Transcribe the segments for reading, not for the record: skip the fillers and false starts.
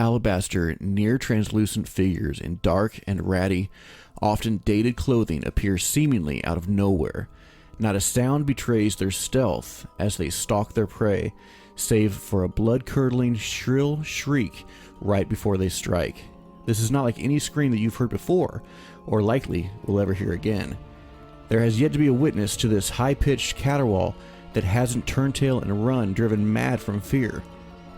alabaster, near-translucent figures in dark and ratty, often dated clothing appear seemingly out of nowhere. Not a sound betrays their stealth as they stalk their prey, save for a blood-curdling, shrill shriek right before they strike. This is not like any scream that you've heard before, or likely will ever hear again. There has yet to be a witness to this high-pitched caterwaul that hasn't turned tail and run, driven mad from fear.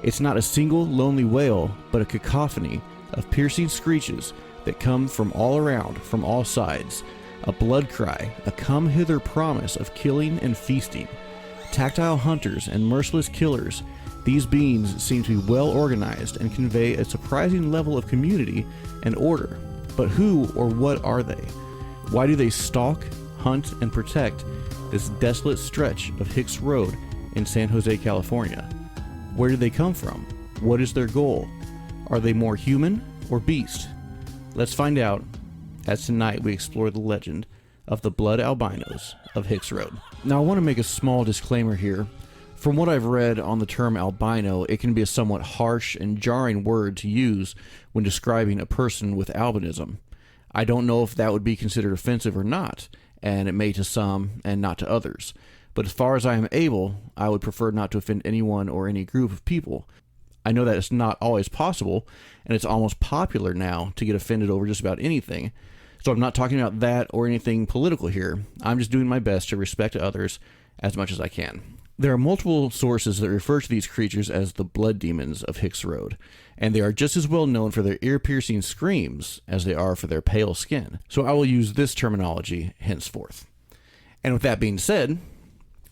It's not a single lonely wail, but a cacophony of piercing screeches that come from all around, from all sides. A blood cry, a come-hither promise of killing and feasting. Tactile hunters and merciless killers, these beings seem to be well organized and convey a surprising level of community and order. But who or what are they? Why do they stalk, hunt, and protect this desolate stretch of Hicks Road in San Jose, California? Where do they come from? What is their goal? Are they more human or beast? Let's find out as tonight we explore the legend of the blood albinos of Hicks Road. Now, I want to make a small disclaimer here. From what I've read on the term albino, it can be a somewhat harsh and jarring word to use when describing a person with albinism. I don't know if that would be considered offensive or not, and it may to some and not to others. But as far as I am able, I would prefer not to offend anyone or any group of people. I know that it's not always possible, and it's almost popular now to get offended over just about anything. So I'm not talking about that or anything political here. I'm just doing my best to respect others as much as I can. There are multiple sources that refer to these creatures as the blood demons of Hicks Road, and they are just as well known for their ear-piercing screams as they are for their pale skin. So I will use this terminology henceforth. And with that being said,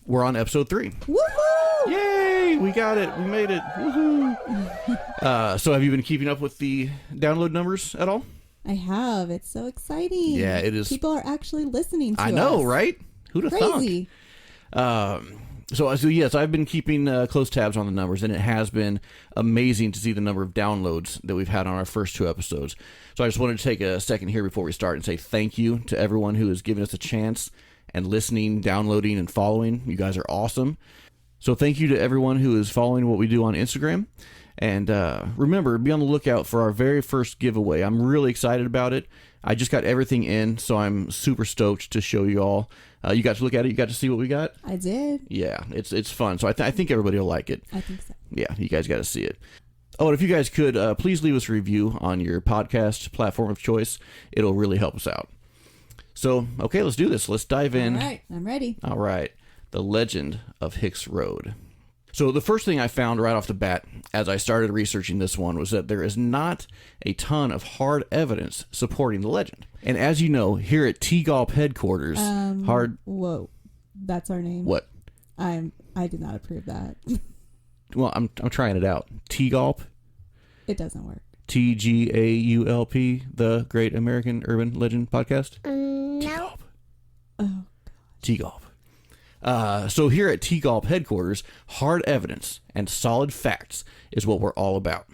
we're on episode 3. Woohoo! Yay! We got it. We made it. Woohoo! So have you been keeping up with the download numbers at all? I have. It's so exciting. Yeah, it is. People are actually listening to us. I know, right? Who'd have thought? Crazy. So yes, I've been keeping close tabs on the numbers, and it has been amazing to see the number of downloads that we've had on our first 2 episodes. So I just wanted to take a second here before we start and say thank you to everyone who has given us a chance and listening, downloading, and following. You guys are awesome. So thank you to everyone who is following what we do on Instagram. And remember, be on the lookout for our very first giveaway. I'm really excited about it. I just got everything in, so I'm super stoked to show you all. You got to look at it? You got to see what we got? I did. Yeah, it's fun. So I think everybody will like it. I think so. Yeah, you guys got to see it. Oh, and if you guys could, please leave us a review on your podcast platform of choice. It'll really help us out. So, okay, let's do this. Let's dive in. All right, I'm ready. All right. The legend of Hicks Road. So the first thing I found right off the bat as I started researching this one was that there is not a ton of hard evidence supporting the legend. And as you know, here at T-Gulp headquarters, Whoa, that's our name. What? I did not approve that. Well, I'm trying it out. T-Gulp. It doesn't work. TGAULP, the Great American Urban Legend Podcast. No. T-Gulp. Oh, God. T-Gulp. So here at T-Gulp headquarters, hard evidence and solid facts is what we're all about.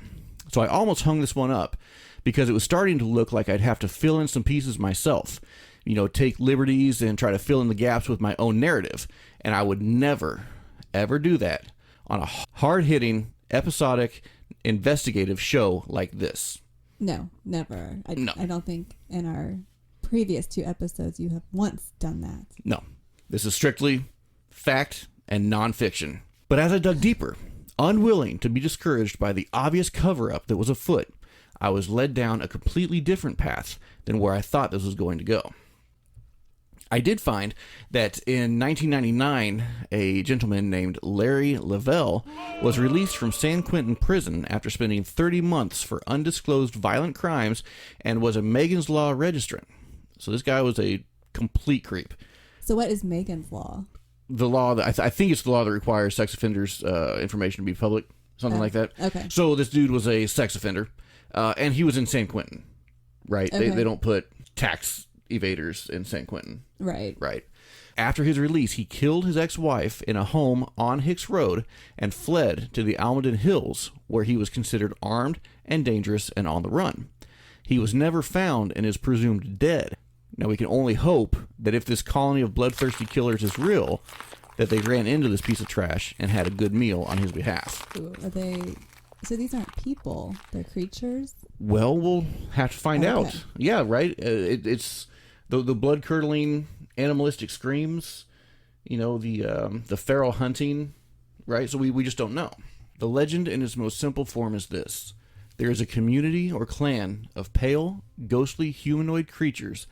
So I almost hung this one up because it was starting to look like I'd have to fill in some pieces myself, take liberties and try to fill in the gaps with my own narrative. And I would never, ever do that on a hard-hitting, episodic, investigative show like this. No, never. No. I don't think in our previous 2 episodes you have once done that. No. This is strictly fact and nonfiction. But as I dug deeper, unwilling to be discouraged by the obvious cover-up that was afoot, I was led down a completely different path than where I thought this was going to go. I did find that in 1999, a gentleman named Larry Lavelle was released from San Quentin prison after spending 30 months for undisclosed violent crimes and was a Megan's Law registrant. So this guy was a complete creep. So what is Megan's Law? The law that I think it's the law that requires sex offenders' information to be public, something like that. Okay. So this dude was a sex offender, and he was in San Quentin, right? Okay. They don't put tax evaders in San Quentin. Right. Right. After his release, he killed his ex-wife in a home on Hicks Road and fled to the Almaden Hills, where he was considered armed and dangerous and on the run. He was never found and is presumed dead. Now, we can only hope that if this colony of bloodthirsty killers is real, that they ran into this piece of trash and had a good meal on his behalf. Ooh, are they So these aren't people; they're creatures. Well, we'll have to find Okay. out. Yeah, right. It's the blood curdling animalistic screams. The feral hunting. Right. So we just don't know. The legend in its most simple form is this: there is a community or clan of pale, ghostly humanoid creatures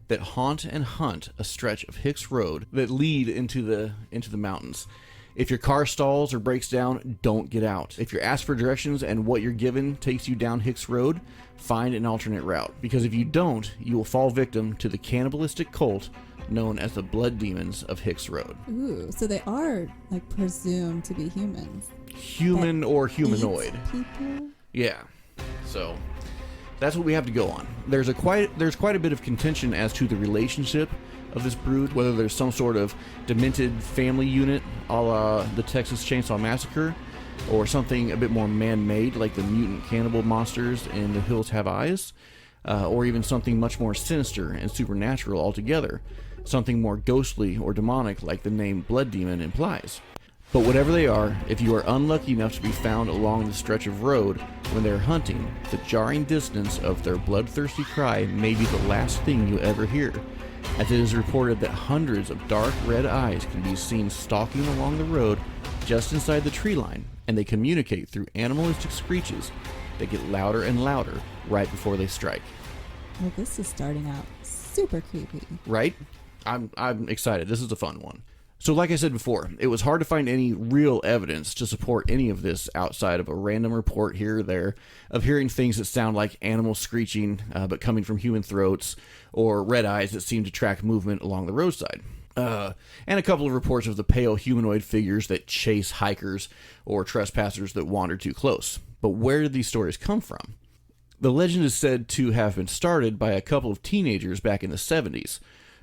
that haunt and hunt a stretch of Hicks Road that lead into the mountains. If your car stalls or breaks down, don't get out. If you're asked for directions and what you're given takes you down Hicks Road, find an alternate route. Because if you don't, you will fall victim to the cannibalistic cult known as the Blood Demons of Hicks Road. Ooh, so they are like presumed to be humans. Human or humanoid. Eat people. Yeah. So that's what we have to go on. There's quite a bit of contention as to the relationship of this brood, whether there's some sort of demented family unit a la the Texas Chainsaw Massacre, or something a bit more man-made like the mutant cannibal monsters in The Hills Have Eyes, or even something much more sinister and supernatural altogether, something more ghostly or demonic like the name Blood Demon implies. But whatever they are, if you are unlucky enough to be found along the stretch of road when they're hunting, the jarring dissonance of their bloodthirsty cry may be the last thing you ever hear, as it is reported that hundreds of dark red eyes can be seen stalking along the road just inside the tree line, and they communicate through animalistic screeches that get louder and louder right before they strike. Well, this is starting out super creepy. Right? I'm excited. This is a fun one. So like I said before, it was hard to find any real evidence to support any of this outside of a random report here or there of hearing things that sound like animals screeching but coming from human throats, or red eyes that seem to track movement along the roadside. And a couple of reports of the pale humanoid figures that chase hikers or trespassers that wander too close. But where did these stories come from? The legend is said to have been started by a couple of teenagers back in the 70s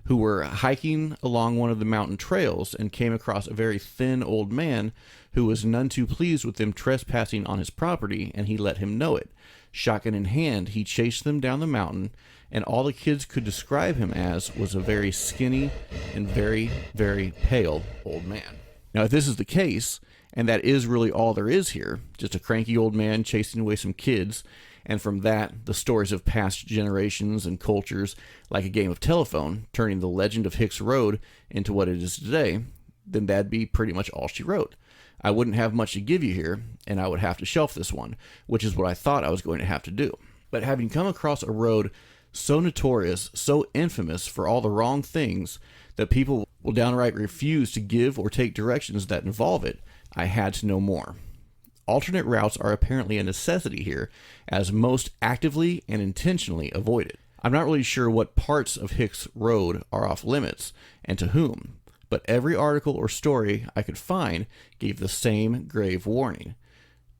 who were hiking along one of the mountain trails and came across a very thin old man who was none too pleased with them trespassing on his property, and he let him know it. Shotgun in hand, he chased them down the mountain, and all the kids could describe him as was a very skinny and very, very pale old man. Now, if this is the case, and that is really all there is here, just a cranky old man chasing away some kids, and from that, the stories of past generations and cultures, like a game of telephone, turning the legend of Hicks Road into what it is today, then that'd be pretty much all she wrote. I wouldn't have much to give you here, and I would have to shelf this one, which is what I thought I was going to have to do. But having come across a road so notorious, so infamous for all the wrong things that people will downright refuse to give or take directions that involve it, I had to know more. Alternate routes are apparently a necessity here, as most actively and intentionally avoid it. I'm not really sure what parts of Hicks Road are off limits, and to whom, but every article or story I could find gave the same grave warning.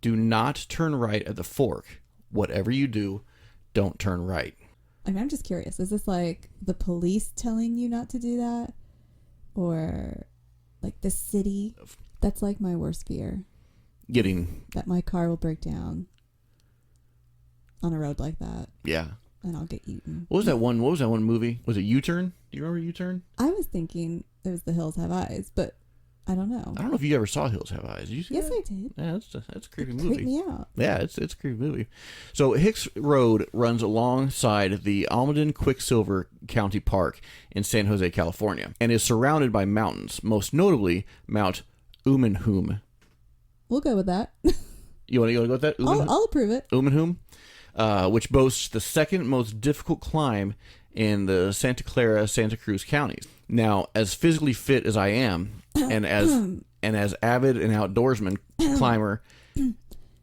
Do not turn right at the fork. Whatever you do, don't turn right. I mean, I'm just curious. Is this like the police telling you not to do that? Or like the city? That's like my worst fear. That my car will break down on a road like that. Yeah. And I'll get eaten. What was that one movie? Was it U-Turn? Do you remember U-Turn? I was thinking it was The Hills Have Eyes, but I don't know. I don't know if you ever saw Hills Have Eyes. Did you see Yes, that? I did. Yeah, that's a creepy It movie. creeped me out. Yeah, it's a creepy movie. So Hicks Road runs alongside the Almaden-Quicksilver County Park in San Jose, California, and is surrounded by mountains, most notably Mount Umenhum. We'll go with that. You want to go with that? I'll approve it. Umenhum, which boasts the second most difficult climb in the Santa Clara, Santa Cruz counties. Now, as physically fit as I am, and as avid an outdoorsman climber,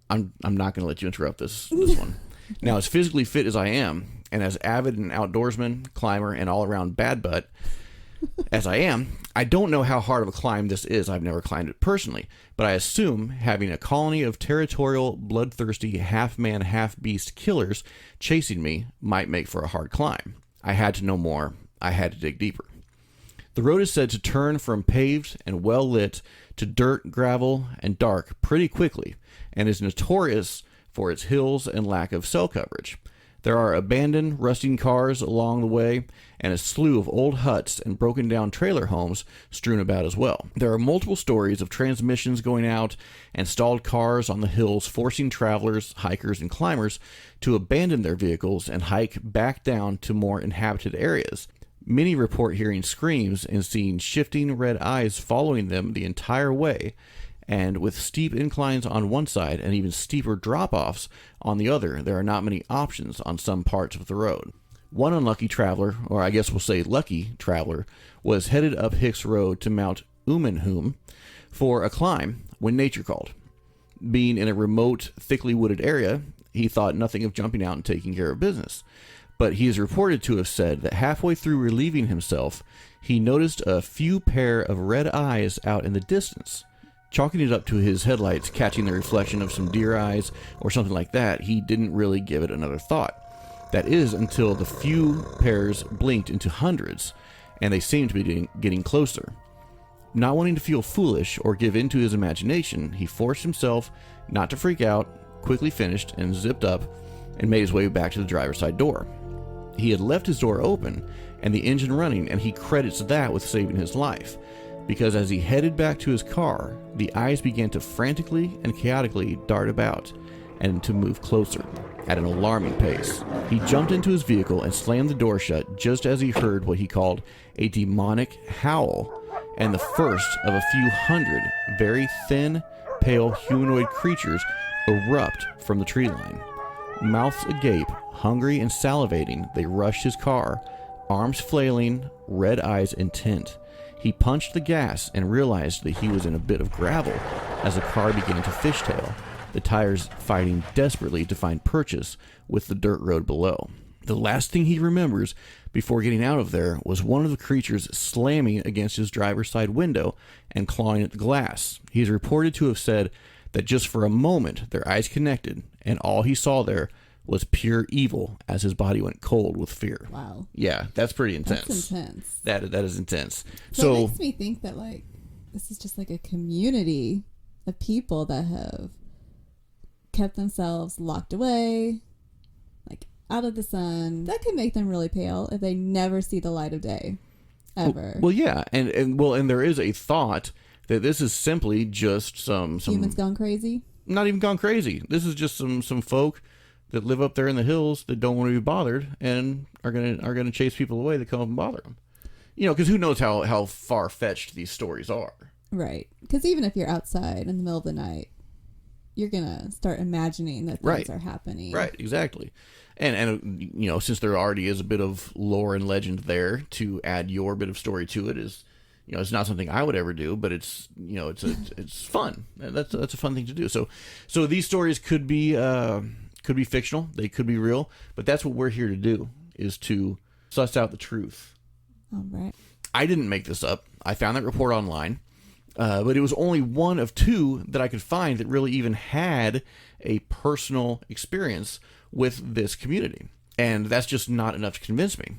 I'm not going to let you interrupt this one. Now, as physically fit as I am, and as avid an outdoorsman, climber, and all-around bad butt as I am, I don't know how hard of a climb this is. I've never climbed it personally, but I assume having a colony of territorial, bloodthirsty, half-man, half-beast killers chasing me might make for a hard climb. I had to know more. I had to dig deeper. The road is said to turn from paved and well-lit to dirt, gravel, and dark pretty quickly, and is notorious for its hills and lack of cell coverage. There are abandoned, rusting cars along the way, and a slew of old huts and broken down trailer homes strewn about as well. There are multiple stories of transmissions going out and stalled cars on the hills, forcing travelers, hikers, and climbers to abandon their vehicles and hike back down to more inhabited areas. Many report hearing screams and seeing shifting red eyes following them the entire way, and with steep inclines on one side and even steeper drop-offs on the other, there are not many options on some parts of the road. One unlucky traveler, or I guess we'll say lucky traveler, was headed up Hicks Road to Mount Euphemia for a climb when nature called. Being in a remote, thickly wooded area, he thought nothing of jumping out and taking care of business. But he is reported to have said that halfway through relieving himself, he noticed a few pair of red eyes out in the distance. Chalking it up to his headlights catching the reflection of some deer eyes or something like that, he didn't really give it another thought. That is until the few pairs blinked into hundreds, and they seemed to be getting closer. Not wanting to feel foolish or give in to his imagination, he forced himself not to freak out, quickly finished and zipped up, and made his way back to the driver's side door. He had left his door open and the engine running, and he credits that with saving his life, because as he headed back to his car, the eyes began to frantically and chaotically dart about and to move closer at an alarming pace. He jumped into his vehicle and slammed the door shut just as he heard what he called a demonic howl, and the first of a few hundred very thin, pale humanoid creatures erupt from the tree line. Mouths agape, hungry and salivating, they rushed his car, arms flailing, red eyes intent. He punched the gas and realized that he was in a bit of gravel as the car began to fishtail, the tires fighting desperately to find purchase with the dirt road below. The last thing he remembers before getting out of there was one of the creatures slamming against his driver's side window and clawing at the glass. He is reported to have said that just for a moment their eyes connected, and all he saw there was pure evil as his body went cold with fear. Wow. Yeah, that's pretty intense. That's intense. That is intense. So it makes me think that, like, this is just like a community of people that have kept themselves locked away, like out of the sun. That could make them really pale if they never see the light of day, ever. Well, yeah, and there is a thought that this is simply just some humans gone crazy. Not even gone crazy. This is just some folk that live up there in the hills that don't want to be bothered and are gonna chase people away that come up and bother them. You know, because who knows how far fetched these stories are. Right. Because even if you're outside in the middle of the night, you're gonna start imagining that things are happening. Right. Exactly. And you know, since there already is a bit of lore and legend there, to add your bit of story to it is, you know, it's not something I would ever do, but it's, you know, it's fun. That's a fun thing to do. So these stories could be fictional, they could be real, but that's what we're here to do, is to suss out the truth. All right. I didn't make this up. I found that report online, but it was only one of two that I could find that really even had a personal experience with this community. And that's just not enough to convince me.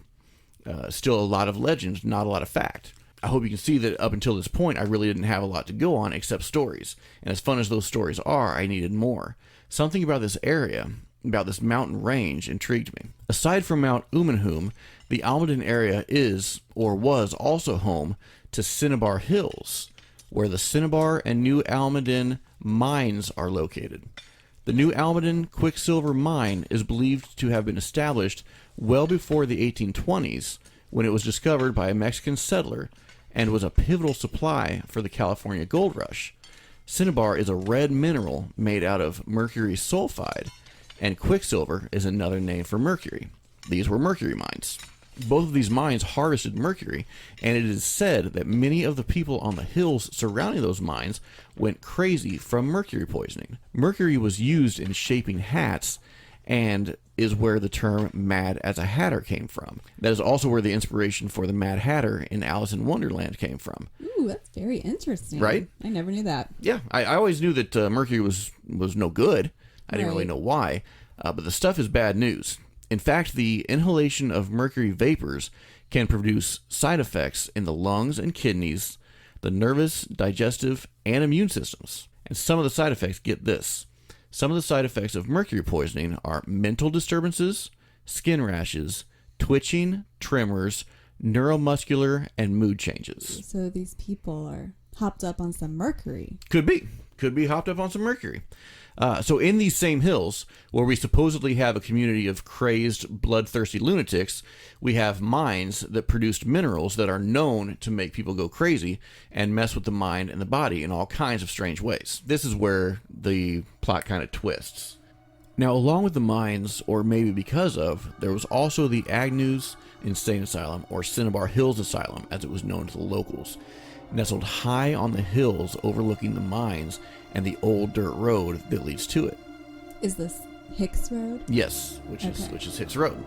Still a lot of legend, not a lot of fact. I hope you can see that up until this point, I really didn't have a lot to go on except stories. And as fun as those stories are, I needed more. Something about this area, about this mountain range, intrigued me. Aside from Mount Euphemia, the Almaden area is, or was, also home to Cinnabar Hills, where the Cinnabar and New Almaden mines are located. The New Almaden Quicksilver Mine is believed to have been established well before the 1820s, when it was discovered by a Mexican settler and was a pivotal supply for the California gold rush. Cinnabar is a red mineral made out of mercury sulfide, and quicksilver is another name for mercury. These were mercury mines. Both of these mines harvested mercury, and it is said that many of the people on the hills surrounding those mines went crazy from mercury poisoning. Mercury was used in shaping hats, and is where the term Mad as a Hatter came from. That is also where the inspiration for the Mad Hatter in Alice in Wonderland came from. Ooh, that's very interesting. Right? I never knew that. Yeah, I always knew that mercury was no good. I didn't really know why, but the stuff is bad news. In fact, the inhalation of mercury vapors can produce side effects in the lungs and kidneys, the nervous, digestive, and immune systems. And some of the side effects, get this. Some of the side effects of mercury poisoning are mental disturbances, skin rashes, twitching, tremors, neuromuscular, and mood changes. So these people are hopped up on some mercury. Could be hopped up on some mercury. So in these same hills, where we supposedly have a community of crazed, bloodthirsty lunatics, we have mines that produced minerals that are known to make people go crazy and mess with the mind and the body in all kinds of strange ways. This is where the plot kind of twists. Now, along with the mines, or maybe because of, there was also the Agnews Insane Asylum, or Cinnabar Hills Asylum, as it was known to the locals, nestled high on the hills overlooking the mines and the old dirt road that leads to it. Is this Hicks Road? Yes, which is Hicks Road.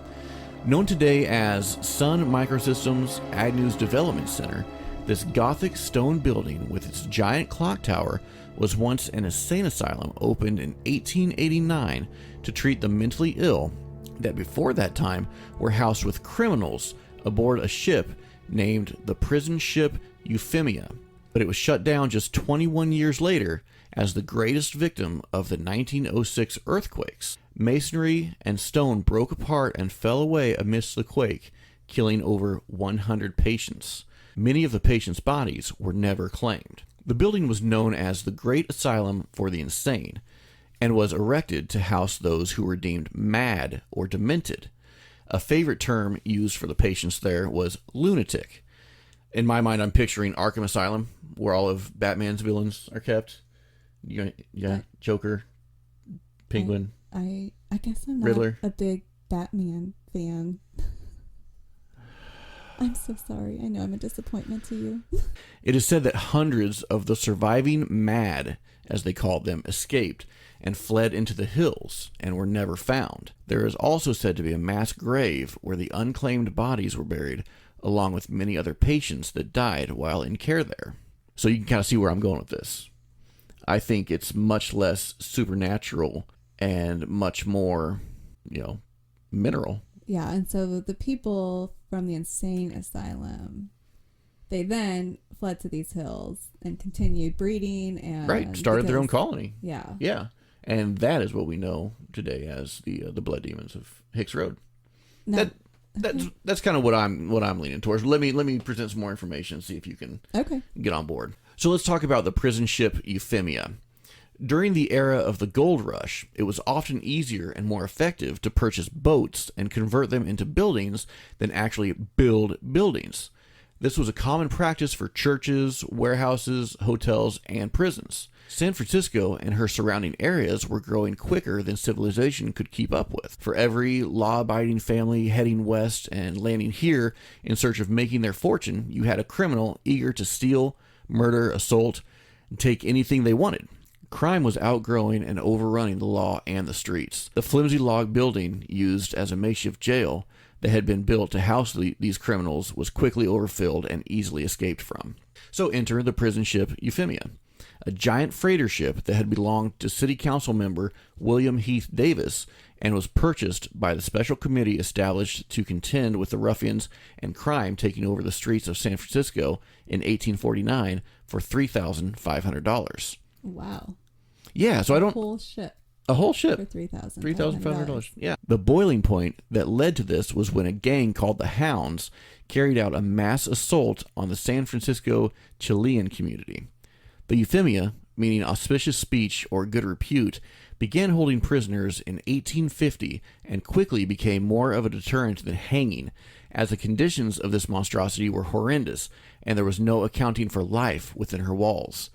Known today as Sun Microsystems Agnews Development Center, this Gothic stone building with its giant clock tower was once an insane asylum opened in 1889 to treat the mentally ill that before that time were housed with criminals aboard a ship named the prison ship Euphemia. But it was shut down just 21 years later as the greatest victim of the 1906 earthquakes. Masonry and stone broke apart and fell away amidst the quake, killing over 100 patients. Many of the patients' bodies were never claimed. The building was known as the Great Asylum for the Insane and was erected to house those who were deemed mad or demented. A favorite term used for the patients there was lunatic. In my mind, I'm picturing Arkham Asylum, where all of Batman's villains are kept. Yeah, Joker, Penguin. I guess I'm not Riddler. a big Batman fan. I'm so sorry. I know I'm a disappointment to you. It is said that hundreds of the surviving mad, as they called them, escaped and fled into the hills and were never found. There is also said to be a mass grave where the unclaimed bodies were buried, along with many other patients that died while in care there. So you can kind of see where I'm going with this. I think it's much less supernatural and much more, mineral. Yeah, and so the people from the insane asylum, they then fled to these hills and continued breeding and started their own colony. Yeah. And that is what we know today as the blood demons of Hicks Road. Now, That's kind of what I'm leaning towards. Let me present some more information and see if you can get on board. So let's talk about the prison ship Euphemia. During the era of the gold rush, it was often easier and more effective to purchase boats and convert them into buildings than actually build buildings. This was a common practice for churches, warehouses, hotels, and prisons. San Francisco and her surrounding areas were growing quicker than civilization could keep up with. For every law-abiding family heading west and landing here in search of making their fortune, you had a criminal eager to steal, murder, assault, and take anything they wanted. Crime was outgrowing and overrunning the law and the streets. The flimsy log building used as a makeshift jail that had been built to house these criminals was quickly overfilled and easily escaped from. So enter the prison ship Euphemia, a giant freighter ship that had belonged to City Council member William Heath Davis and was purchased by the special committee established to contend with the ruffians and crime taking over the streets of San Francisco in 1849 for $3,500. Wow. Yeah, so I don't... A whole ship. For $3,500. $3,500. Yeah. The boiling point that led to this was when a gang called the Hounds carried out a mass assault on the San Francisco Chilean community. The Euphemia, meaning auspicious speech or good repute, began holding prisoners in 1850 and quickly became more of a deterrent than hanging, as the conditions of this monstrosity were horrendous and there was no accounting for life within her walls.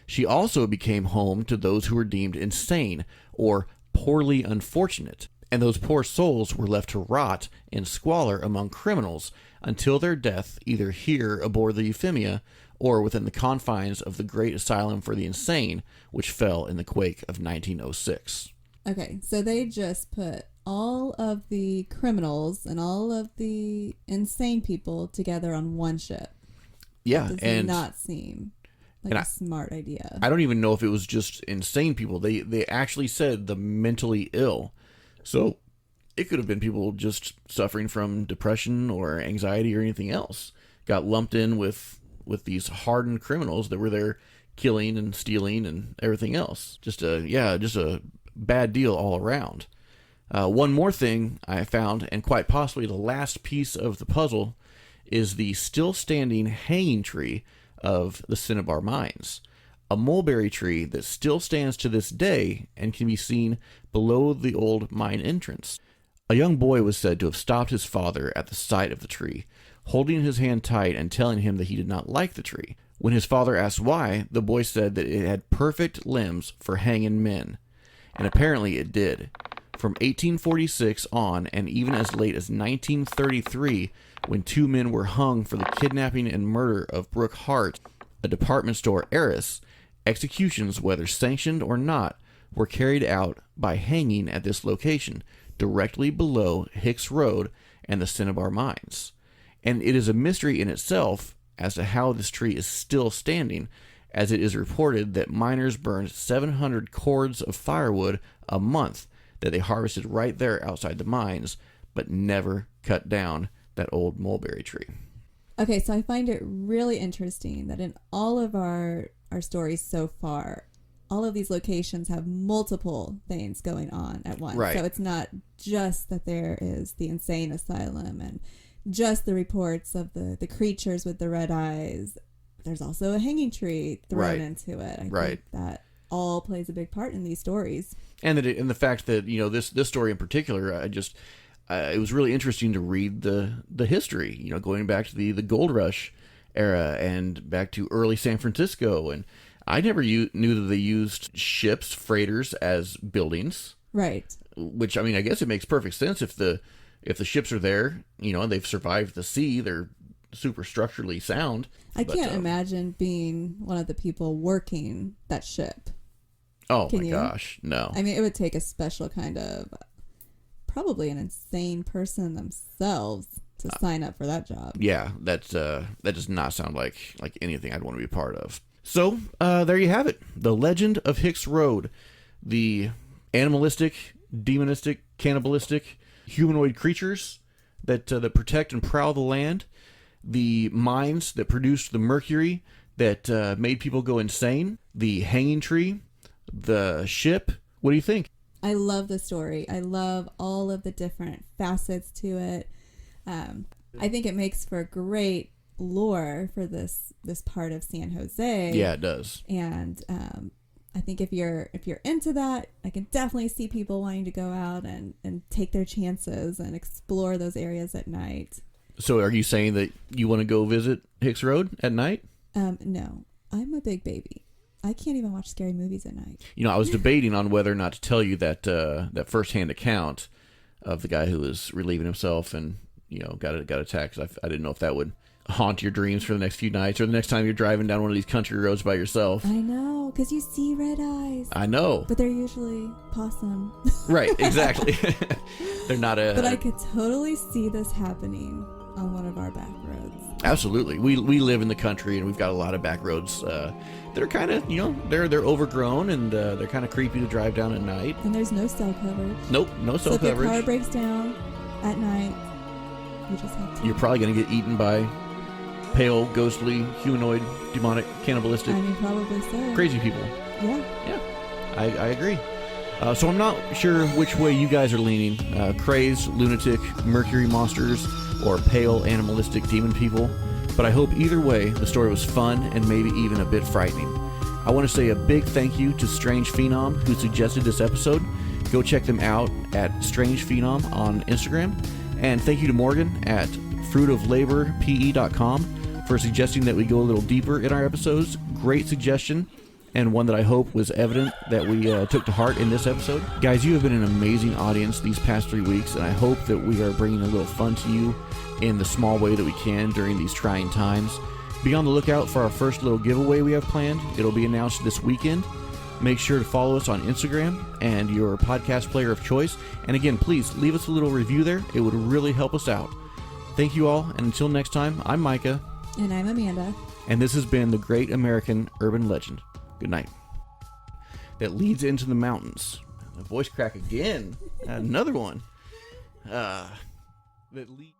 She also became home to those who were deemed insane or poorly unfortunate, and those poor souls were left to rot in squalor among criminals until their death either here aboard the Euphemia or within the confines of the Great Asylum for the Insane, which fell in the quake of 1906. Okay, so they just put all of the criminals and all of the insane people together on one ship. Yeah, Does and not seem like a smart idea. I don't even know if it was just insane people. They actually said the mentally ill. So it could have been people just suffering from depression or anxiety or anything else. Got lumped in with these hardened criminals that were there killing and stealing and everything else. Just a bad deal all around. One more thing I found, and quite possibly the last piece of the puzzle, is the still standing hanging tree of the Cinnabar Mines. A mulberry tree that still stands to this day and can be seen below the old mine entrance. A young boy was said to have stopped his father at the sight of the tree, holding his hand tight and telling him that he did not like the tree. When his father asked why, the boy said that it had perfect limbs for hanging men. And apparently it did. From 1846 on, and even as late as 1933, when 2 men were hung for the kidnapping and murder of Brooke Hart, a department store heiress, executions, whether sanctioned or not, were carried out by hanging at this location, directly below Hicks Road and the Cinnabar Mines. And it is a mystery in itself as to how this tree is still standing, as it is reported that miners burned 700 cords of firewood a month that they harvested right there outside the mines, but never cut down that old mulberry tree. Okay, so I find it really interesting that in all of our stories so far, all of these locations have multiple things going on at once. Right. So it's not just that there is the insane asylum and just the reports of the creatures with the red eyes. There's also a hanging tree thrown into it. I think that all plays a big part in these stories. And the fact that, this story in particular, it was really interesting to read the history, going back to the gold rush era and back to early San Francisco. And I never knew that they used ships, freighters, as buildings. Right. Which, I guess it makes perfect sense if the ships are there, and they've survived the sea, they're super structurally sound. I can't imagine being one of the people working that ship. Oh my gosh, no. It would take a special kind of, probably an insane person themselves to sign up for that job. Yeah, that does not sound like anything I'd want to be a part of. So, there you have it. The Legend of Hicks Road. The animalistic, demonistic, cannibalistic, humanoid creatures that protect and prowl the land. The mines that produced the mercury that made people go insane. The hanging tree. The ship. What do you think? I love the story. I love all of the different facets to it. I think it makes for great lore for this part of San Jose. Yeah, it does. And I think if you're into that, I can definitely see people wanting to go out and take their chances and explore those areas at night. So are you saying that you want to go visit Hicks Road at night? No, I'm a big baby. I can't even watch scary movies at night. I was debating on whether or not to tell you that firsthand account of the guy who was relieving himself and got attacked. I didn't know if that would haunt your dreams for the next few nights or the next time you're driving down one of these country roads by yourself. I know, because you see red eyes. I know, but they're usually possum. Right, exactly. They're not a. But I could totally see this happening on one of our back roads. Absolutely. We live in the country and we've got a lot of back roads that are kind of, they're overgrown and they're kind of creepy to drive down at night. And there's no cell coverage. Nope, no cell coverage. So if your car breaks down at night, you just have to. You're probably going to get eaten by pale, ghostly, humanoid, demonic, cannibalistic. Probably so. Crazy people. Yeah. Yeah, I agree. So I'm not sure which way you guys are leaning. Crazed, lunatic, mercury monsters, or pale, animalistic demon people. But I hope either way, the story was fun and maybe even a bit frightening. I want to say a big thank you to Strange Phenom, who suggested this episode. Go check them out at Strange Phenom on Instagram. And thank you to Morgan at fruitoflaborpe.com for suggesting that we go a little deeper in our episodes. Great suggestion, and one that I hope was evident that we took to heart in this episode. Guys, you have been an amazing audience these past 3 weeks, and I hope that we are bringing a little fun to you in the small way that we can during these trying times. Be on the lookout for our first little giveaway we have planned. It'll be announced this weekend. Make sure to follow us on Instagram and your podcast player of choice. And again, please leave us a little review there. It would really help us out. Thank you all, and until next time, I'm Micah. And I'm Amanda. And this has been the Great American Urban Legend. Good night. That leads into the mountains. A voice crack again. Another one. That leads...